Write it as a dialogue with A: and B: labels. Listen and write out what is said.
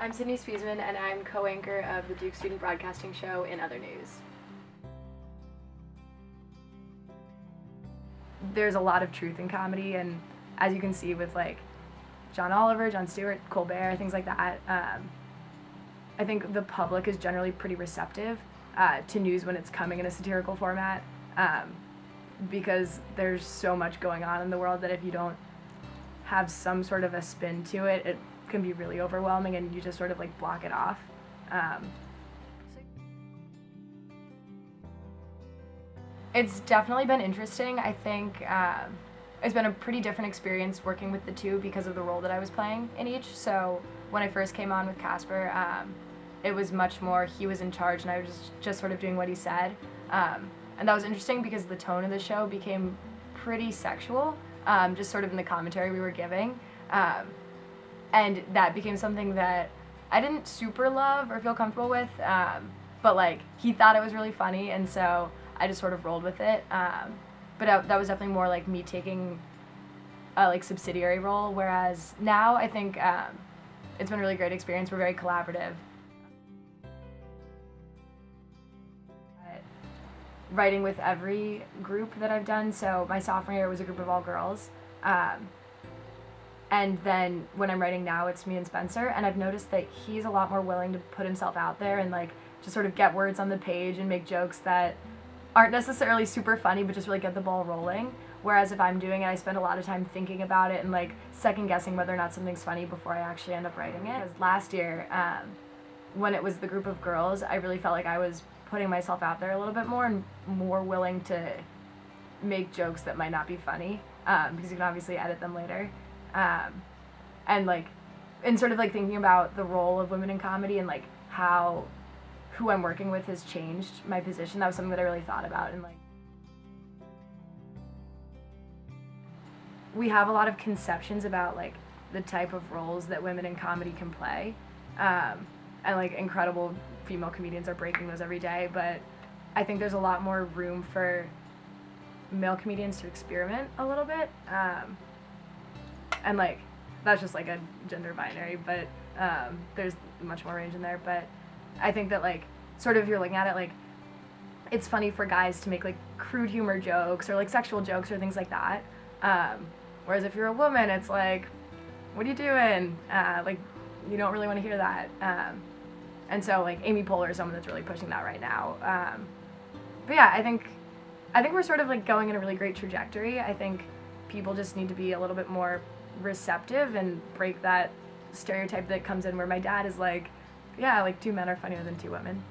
A: I'm Sydney Spiesman, and I'm co-anchor of the Duke Student Broadcasting Show in Other News. There's a lot of truth in comedy, and as you can see with like John Oliver, Jon Stewart, Colbert, things like that, I think the public is generally pretty receptive to news when it's coming in a satirical format, because there's so much going on in the world that if you don't have some sort of a spin to it, it can be really overwhelming and you just sort of like block it off. It's definitely been interesting. I think it's been a pretty different experience working with the two because of the role that I was playing in each. So when I first came on with Casper, it was much more he was in charge and I was just sort of doing what he said. And that was interesting because the tone of the show became pretty sexual, just sort of in the commentary we were giving. And that became something that I didn't super love or feel comfortable with, but like he thought it was really funny, and so I just sort of rolled with it. But that was definitely more like me taking a like subsidiary role, whereas now I think it's been a really great experience. We're very collaborative. Writing with every group that I've done, so my sophomore year was a group of all girls. And then when I'm writing now, it's me and Spencer, and I've noticed that he's a lot more willing to put himself out there and like just sort of get words on the page and make jokes that aren't necessarily super funny, but just really get the ball rolling. Whereas if I'm doing it, I spend a lot of time thinking about it and like second guessing whether or not something's funny before I actually end up writing it. Because last year, when it was the group of girls, I really felt like I was putting myself out there a little bit more and more willing to make jokes that might not be funny, because you can obviously edit them later. And like, and sort of like thinking about the role of women in comedy and like how who I'm working with has changed my position. That was something that I really thought about. And like, we have a lot of conceptions about like the type of roles that women in comedy can play, and like incredible female comedians are breaking those every day, but I think there's a lot more room for male comedians to experiment a little bit, and like that's just like a gender binary, but there's much more range in there. But I think that like sort of if you're looking at it, like it's funny for guys to make like crude humor jokes or like sexual jokes or things like that, whereas if you're a woman, it's like, what are you doing? Like you don't really want to hear that. And so like Amy Poehler is someone that's really pushing that right now. But yeah, I think we're sort of like going in a really great trajectory. I think people just need to be a little bit more receptive and break that stereotype that comes in where my dad is like, yeah, like 2 men are funnier than 2 women.